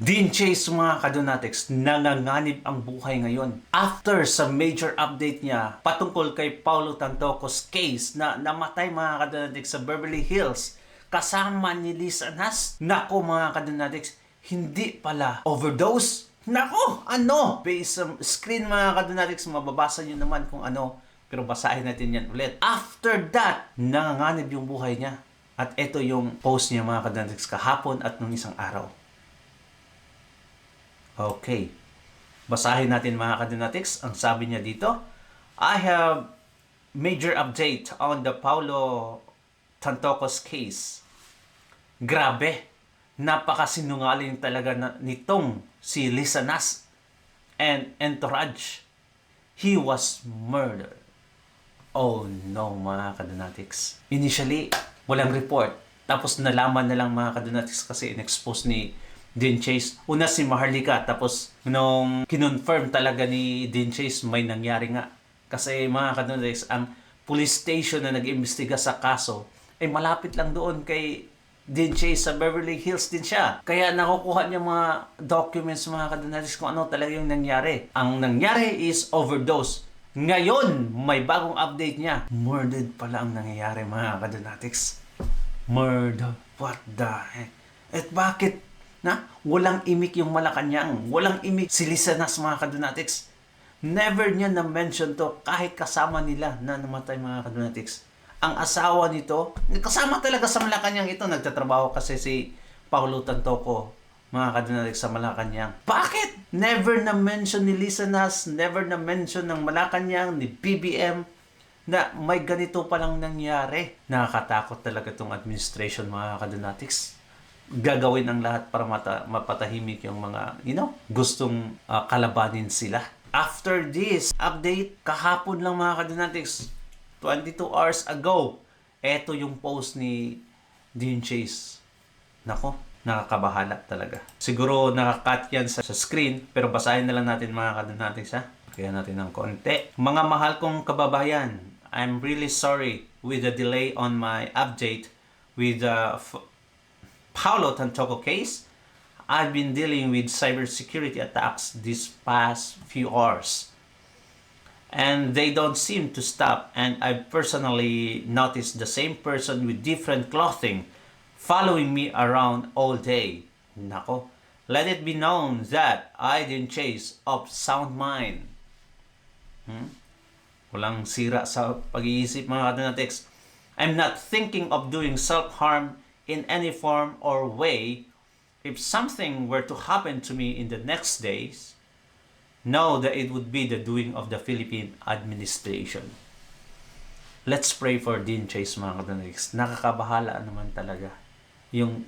Dean Chase mga kadonatics, nanganganib ang buhay ngayon. After sa major update niya patungkol kay Paulo Tantocos case na namatay mga kadonatics sa Beverly Hills kasama ni Lisa Nas. Nako mga kadonatics, hindi pala overdose. Nako, ano? Based sa screen mga kadonatics, mababasa nyo naman kung ano. Pero basahin natin yan ulit. After that, nanganganib yung buhay niya. At ito yung post niya mga kadonatics kahapon at nung isang araw. Okay. Basahin natin mga kadonatics. Ang sabi niya dito, I have major update on the Paulo Tantocos case. Grabe. Napakasinungaling talaga nitong si Lisa Nas and entourage. He was murdered. Oh no mga kadonatics. Initially, walang report. Tapos nalaman na lang mga kadonatics kasi in-expose ni Dean Chase. Una si Maharlika, tapos nung kinonfirm talaga ni Dean Chase, may nangyari nga. Kasi mga kadonatics, ang police station na nag-imbestiga sa kaso ay malapit lang doon kay Dean Chase sa Beverly Hills din siya. Kaya nakukuha niya mga documents mga kadonatics kung ano talaga yung nangyari. Ang nangyari is overdose. Ngayon, may bagong update niya. Murdered pala ang nangyayari mga kadonatics. Murder. What the heck? At bakit? Walang imik yung Malacanang. Walang imik si Lisa Nas mga kadonatics. Never niya na-mention to kahit kasama nila na namatay mga kadonatics. Ang asawa nito, kasama talaga sa Malacanang ito. Nagtatrabaho kasi si Paulo Tantoco mga kadonatics sa Malacanang. Bakit? Never na-mention ni Lisa Nas, never na-mention ng Malacanang, ni BBM na may ganito palang nangyari. Nakakatakot talaga itong administration mga kadonatics. Gagawin ang lahat para mapatahimik yung mga, gustong kalabanin sila. After this update, kahapon lang mga kadonatics, 22 hours ago, eto yung post ni Dean Chase. Nako, nakakabahala talaga. Siguro nakakat yan sa screen, pero basahin na lang natin mga kadonatics ha. Kaya natin ng konti. Mga mahal kong kababayan, I'm really sorry with the delay on my update with the Paulo Tantoco case. I've been dealing with cybersecurity attacks these past few hours. And they don't seem to stop. And I've personally noticed the same person with different clothing following me around all day. Nako. Let it be known that I didn't chase of sound mind. Walang sira sa pag-iisip mga kadonatics. I'm not thinking of doing self-harm in any form or way. If something were to happen to me in the next days, know that it would be the doing of the Philippine administration. Let's pray for Dean Chase mga kadonatics. Nakakabahala naman talaga. Yung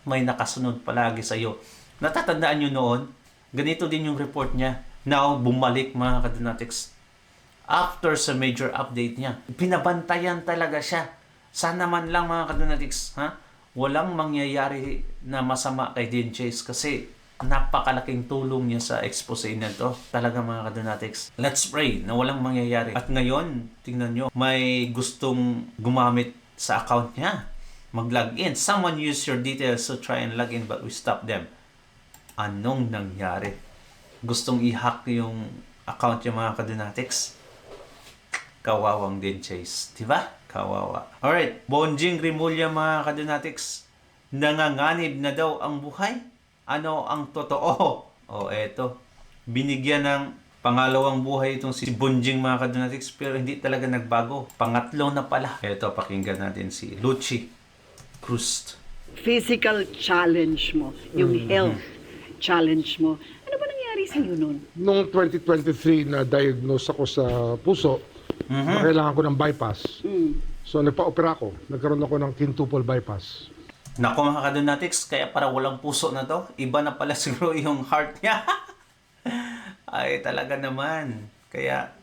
may nakasunod palagi sa iyo. Natatandaan nyo noon, ganito din yung report niya. Now, bumalik mga kadonatics. After sa major update niya, pinabantayan talaga siya. Sana man lang mga kadonatics, walang mangyayari na masama kay Dean Chase kasi napakalaking tulong niya sa expose na to. Talaga mga kadonatics. Let's pray na walang mangyayari. At ngayon, tingnan nyo, may gustong gumamit sa account niya. Mag-log in. Someone used your details to try and log in but we stopped them. Anong nangyari? Gustong i-hack yung account niya mga kadonatics. Kawawang Dean Chase. Diba? Kawawa. Alright. Bonjing Rimulya mga kadonatics. Nanganganib na daw ang buhay. Ano ang totoo? Eto. Binigyan ng pangalawang buhay itong si Bonjing mga kadonatics pero hindi talaga nagbago. Pangatlo na pala. Eto, pakinggan natin si Luchi Cruz. Physical challenge mo, yung health challenge mo. Ano ba nangyari sa iyo noon? Noong 2023 na diagnose ako sa puso, kailangan ko ng bypass. So nagpa-opera ako. Nagkaroon ako ng quintuple bypass. Naku mga kadonatics, kaya para walang puso na to. Iba na pala siguro yung heart niya. Ay talaga naman. Kaya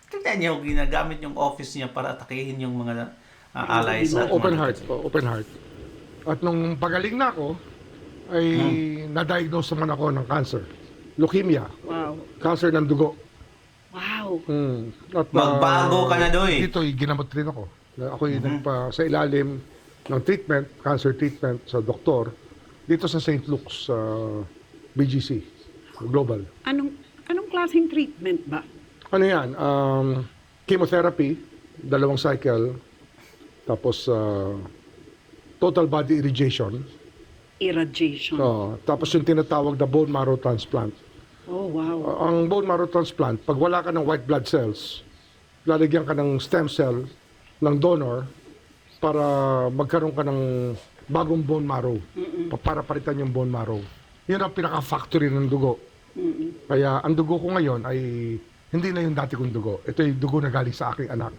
tignan niyo, ginagamit yung office niya para atakihin yung mga allies. Open heart. Open heart. At nung pagaling na ako, ay na-diagnose naman ako ng cancer. Leukemia. Wow. Cancer ng dugo. Wow. At Magbago ka na doy. dito, ginamot rin ako. Ako yung sa ilalim ng treatment, cancer treatment sa doktor. dito sa St. Luke's BGC Global. Anong klaseng treatment ba? Ano yan? Chemotherapy, 2 cycle, tapos total body irrigation. Irradiation. Tapos yung tinatawag na bone marrow transplant. Oh, wow. Ang bone marrow transplant, pag wala ka ng white blood cells, lalagyan ka ng stem cell ng donor para magkaroon ka ng bagong bone marrow. Para palitan yung bone marrow. Yun ang pinaka-factory ng dugo. Kaya ang dugo ko ngayon ay hindi na yung dati kong dugo. Ito yung dugo na galing sa aking anak.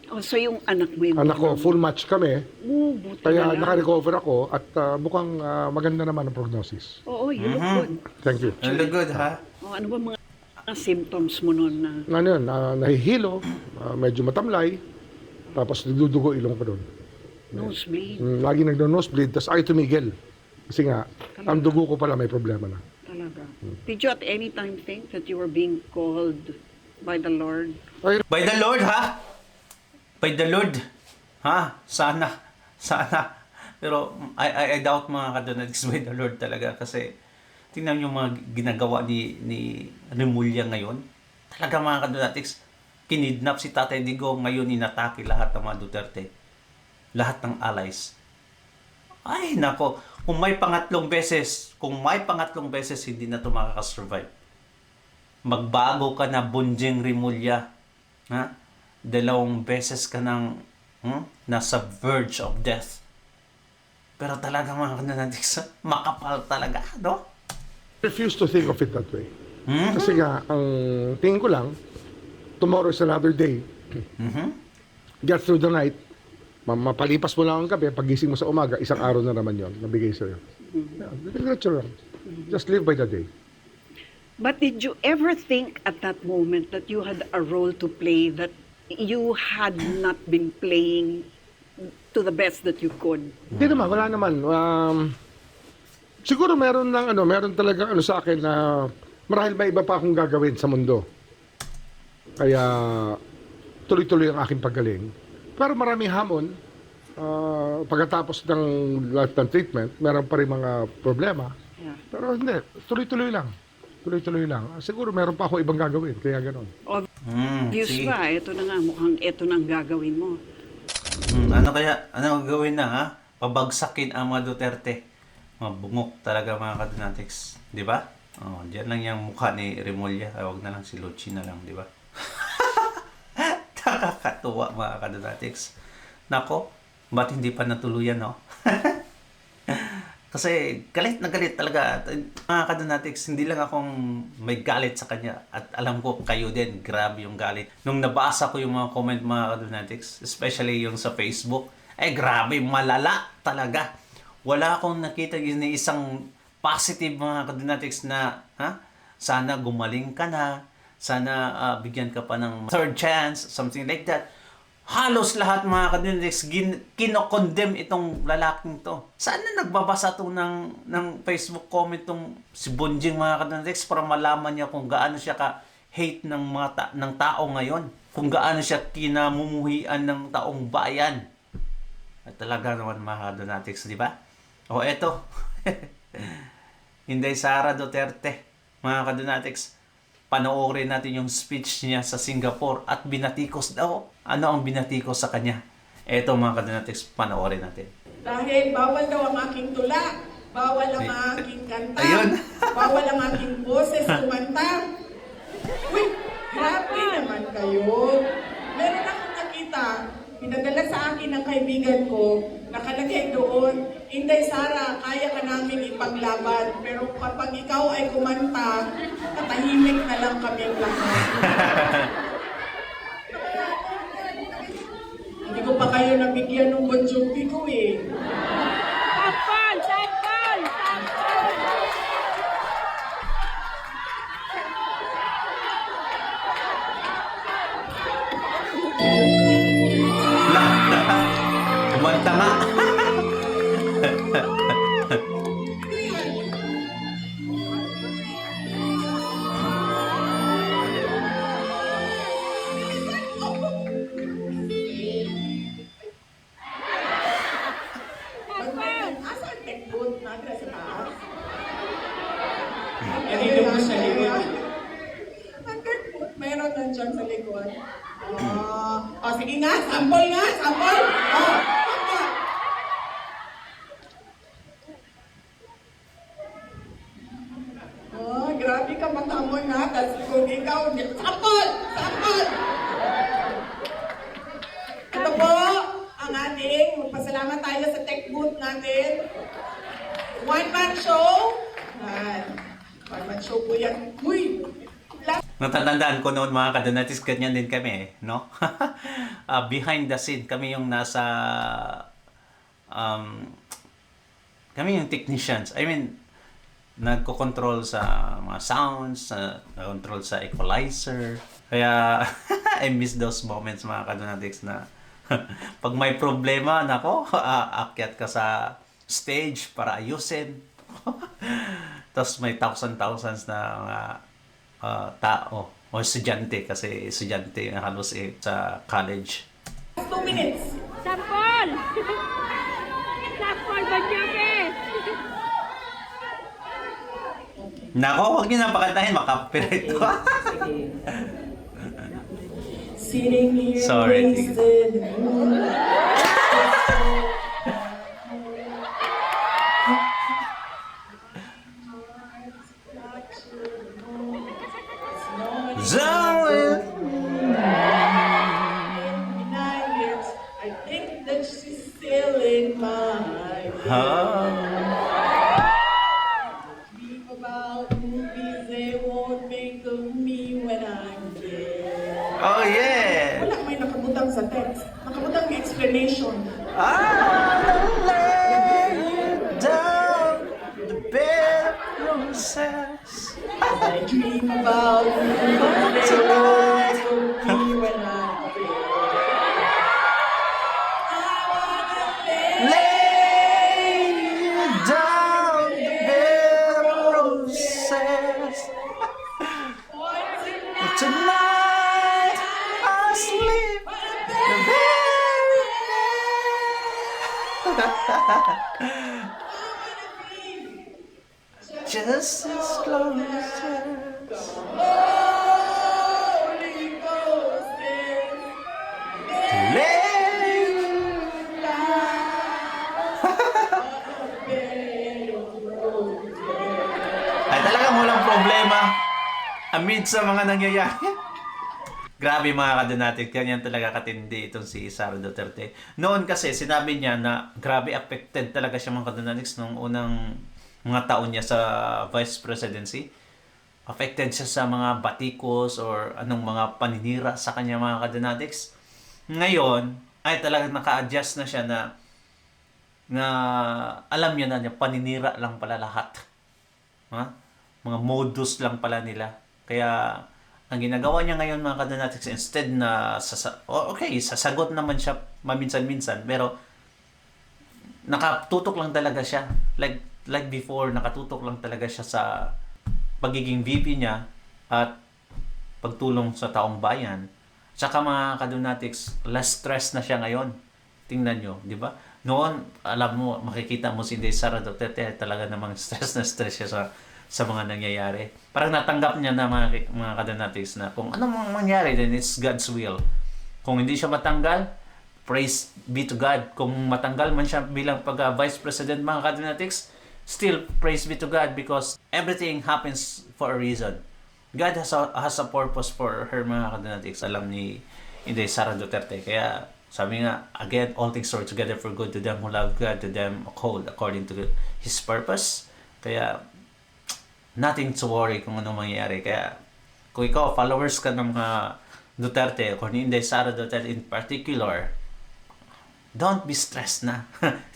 Oh, so yung anak mo yung... Anak ko, full match kami. Buti Kaya na lang. naka-recover ako at mukhang maganda naman ang prognosis. Oo, you look good. Thank you. Look good, ha? Oh, ano ba mga symptoms mo noon na... Ano yun, nahihilo, medyo matamlay, tapos nagdudugo ilong ko doon. Nosebleed? Lagi nagdo-nosebleed, tapos ayaw tumigil. Kasi nga, ang dugo ko pala may problema na. Talaga. Did you at any time think that you were being called by the Lord? By the Lord, ha? By the Lord. Ha? Sana. Pero I doubt mga kadonatics by the Lord talaga kasi tingnan yung mga ginagawa ni Remulla ngayon. Talaga mga kadonatics, kinidnap si Tatay Digong, ngayon inatake lahat ng mga Duterte. Lahat ng allies. Ay, nako. Kung may pangatlong beses hindi na ito makakasurvive. Magbago ka na, Bonjing Remulla. Ha? 2 beses ka nang nasa verge of death. Pero talaga mga kananatics, makapal talaga, no? Refuse to think of it that way. Kasi nga, ang tingin ko lang, tomorrow is another day. Get through the night, mapalipas mo lang ang gabi, pagising mo sa umaga, isang araw na naman yon nabigay sa'yo. Yeah, diretso lang. Just live by the day. But did you ever think at that moment that you had a role to play that you had not been playing to the best that you could? Hindi naman, wala naman. Siguro meron talaga sa akin na marahil may iba pa akong gagawin sa mundo. Kaya tuloy-tuloy ang aking paggaling. Pero maraming hamon. Pagkatapos ng lahat ng treatment, meron pa rin mga problema. Yeah. Pero hindi, tuloy-tuloy lang. Tuloy-tuloy lang. Siguro meron pa ako ibang gagawin, kaya gano'n. Obvious sige. ba? Ito na nga, mukhang ito na ang gagawin mo. Ano ang gawin na, ha? Pabagsakin ang mga Duterte. Mabungok talaga mga kadonatics. Di ba? Oh, diyan lang yung mukha ni Remulla. Huwag na lang si Luchi na lang, di ba? Nakakatuwa mga kadonatics. Nako, ba't hindi pa natuluyan, no? Kasi galit na galit talaga. Mga kadonatics, hindi lang akong may galit sa kanya. At alam ko kayo din, grabe yung galit. Nung nabasa ko yung mga comment mga kadonatics, especially yung sa Facebook, grabe, malala talaga. Wala akong nakita ni isang positive mga kadonatics na, sana gumaling ka na, sana bigyan ka pa ng third chance, something like that. Halos lahat mga kadonatics kinokondem itong lalaking to. Saan na nagbabasa to ng Facebook comment tong si Bonjing mga kadonatics para malaman niya kung gaano siya ka-hate ng mga ng tao ngayon. Kung gaano siya kinamumuhian ng taong bayan. At talaga naman mga kadonatics, di ba? O eto. Inday Sara Duterte, mga kadonatics. Panoorin natin yung speech niya sa Singapore at binatikos daw. Ano ang binatikos sa kanya? Eto mga kadonatics, panoorin natin. Dahil bawal daw ang aking tula, bawal ang aking kanta, Ayun. bawal ang aking boses kumanta. Uy, grabe naman kayo. Meron akong nakita, pinadala sa akin ng kaibigan ko, nakalagay doon, Inday Sara, kaya ka namin ipaglaban, pero kapag ikaw ay kumanta, katahimik na lang kami lahat. Hindi ko pa kayo nabigyan ng Bon Jovi ko eh. Sakpan! Sakpan! Sakpan! Kumanta nga. Kanino po sa likod? Meron nandiyan sa likod. Sige nga, sample nga, sample. Sample. Grabe ka matamoy nga. Tapos kung ikaw, sample! Sample! Ito po, ang ating, magpasalamat tayo sa tech booth natin. One-man show. One-man show po yan. Uy! Natatandaan ko noon mga kadonatis, ganyan din kami, no? Behind the scene, kami yung nasa, kami yung technicians. I mean, nagko-control sa mga sounds, nagko-control sa equalizer. Kaya, I miss those moments mga kadonatics na pag may problema, nako, aakyat ka sa stage para ayusin. Tapos may thousands na mga tao o estudyante kasi estudyante halos sa college. 2 minutes. Sampol! Sampol, Banyabe! Nako, huwag niyo na pakantahin, makapirate ko. Sitting here Sorry, wasted. Zoe! 9 years. I think that she's still in my dream about movies they won't make of me when I'm dead. Oh yeah! Wala may nakabutang sa text. Nakabutang ng explanation. I'll lay you down the bed of roses. I dream about movies they won't make of me when I'm dead. I wanna Lay you down the bed of roses. Tonight I'll sleep the very just as close as Holy Ghost is lay. Ay talagang walang problema amid sa mga nangyayari. Grabe mga kadonatics, ganyan talaga katindi itong si Sara Duterte. Noon kasi sinabi niya na grabe affected talaga siya mga kadonatics nung unang mga taon niya sa vice presidency. Affected siya sa mga batikos or anong mga paninira sa kanya mga kadonatics. Ngayon, ay talagang naka-adjust na siya na alam niya na niya, paninira lang pala lahat. Ha? Mga modus lang pala nila. Kaya, ang ginagawa niya ngayon mga kadonatics, instead na, sasagot naman siya maminsan-minsan, pero nakatutok lang talaga siya. Like before, nakatutok lang talaga siya sa pagiging VP niya at pagtulong sa taong bayan. Tsaka mga kadonatics, less stress na siya ngayon. Tingnan nyo, di ba? Noon, alam mo, makikita mo si Sara Duterte, talaga namang stress na stress siya sa mga nangyayari. Parang natanggap niya na mga kadonatics na kung anong mangyari, then it's God's will. Kung hindi siya matanggal, praise be to God. Kung matanggal man siya bilang pag-vice president mga kadonatics, still praise be to God because everything happens for a reason. God has a purpose for her mga kadonatics. Alam ni Sara Duterte. Kaya sabi nga, again, all things work together for good to them who love God, to them called according to His purpose. Kaya nothing to worry kung ano mangyayari. Kaya kung ikaw, followers ka ng mga Duterte, kung hindi Sara Duterte in particular, don't be stressed na.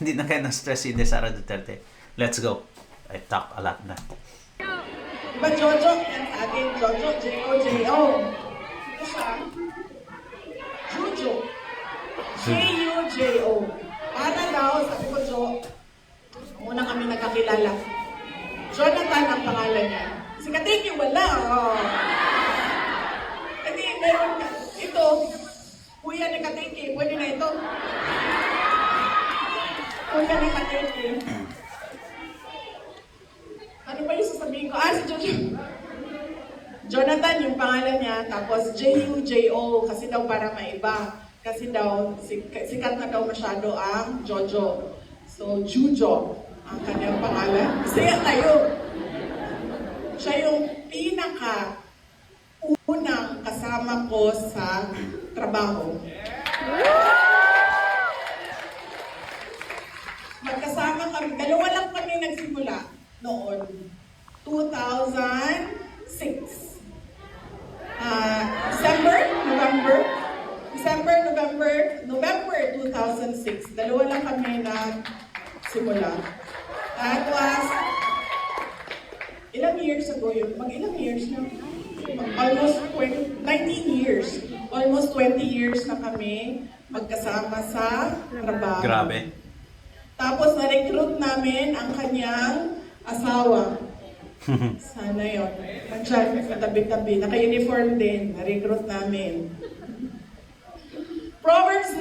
Hindi na kayo na-stress si Sara Duterte. Let's go. I talk a lot na. Diba Jojo? Yan sa atin, Jojo, J-O-J-O. Ito siya. Jojo. J-U-J-O. Para daw, sabi ko, Jo, muna kami nagkakilala. Jonathan ang pangalan niya. Si Katiki, wala. Kasi meron ka. Ito, kuya ni Katiki, pwede na ito. Kuya ni Katiki. Ano ba yung sasabihin ko? Si Jojo. Jonathan yung pangalan niya, tapos J-U-J-O, kasi daw para maiba. Kasi daw, sikat na daw masyado ang Jojo. So, Jujo ang kanyang pangalan. Saya tayo. Siya yung unang kasama ko sa trabaho. Magkasama kami, dalawa lang kami nagsimula noon. 2006. November 2006. Dalawa lang kami nagsimula. That was ilang years ago yun? Mag-ilang years na? Almost 19 years. Almost 20 years na kami magkasama sa trabaho. Grabe. Tapos na-recruit namin ang kanyang asawa. Sana yun. Nandiyan, sa tabi-tabi. Naka-uniform din. Na-recruit namin. Proverbs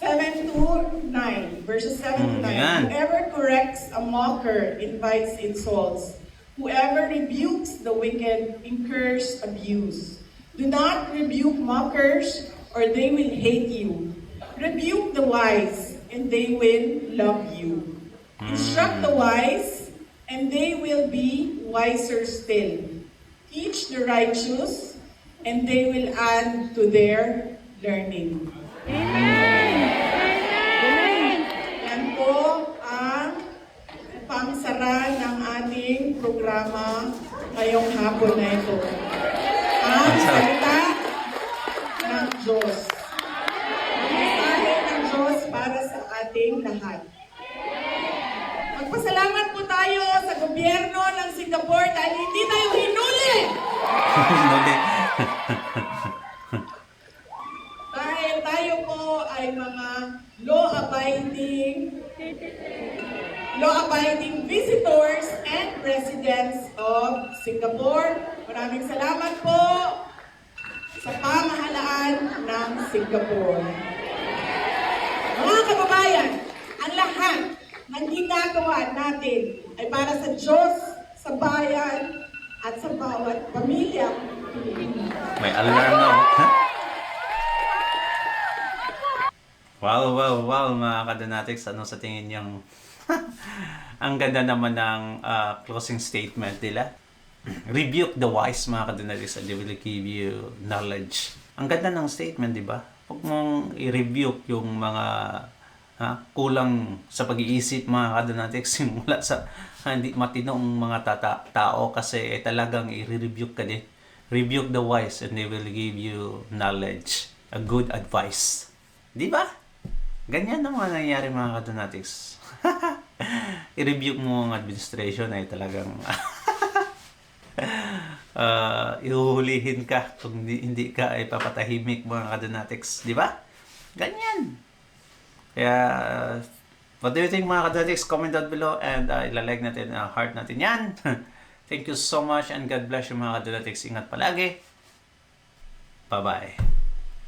9:7-9. Verses 7-9. Yan. Whoever corrects a mocker invites insults. Whoever rebukes the wicked incurs abuse. Do not rebuke mockers, or they will hate you. Rebuke the wise, and they will love you. Instruct the wise, and they will be wiser still. Teach the righteous, and they will add to their learning. Yan po ang pangsara ng ating programa ngayong hapon na ito. Ang salita ng Diyos. Ang mensahe ng Diyos para sa ating lahat. Magpasalamat po tayo sa gobyerno ng Singapore dahil hindi tayo hinuli. Hindi. Dahil tayo po ay mga law-abiding visitors and residents of Singapore. Maraming salamat po sa pamahalaan ng Singapore. Mga kababayan, ang lahat ng ginagawa natin ay para sa Diyos, sa bayan, at sa bawat pamilya. May alarm na. Wow, mga kadonatics. Ano sa tingin niyang ang ganda naman ng closing statement nila. Rebuke the wise, mga kadonatics, and they will give you knowledge. Ang ganda ng statement, di ba? Huwag mong i-rebuke yung mga kulang sa pag-iisip, mga kadonatics, mula sa hindi matinong mga tao kasi talagang i-rebuke ka din. Rebuke the wise and they will give you knowledge. A good advice. Di ba? Ganyan naman nangyayari, mga kadonatics. I-rebuke mo ang administration ay talagang ihuhulihin ka kung hindi ka ay papatahimik, mga kadonatics. Di ba? Ganyan. Kaya, what do you think, mga kadonatics? Comment down below and ilalike natin, heart natin yan. Thank you so much and God bless you, mga kadonatics. Ingat palagi. Bye-bye.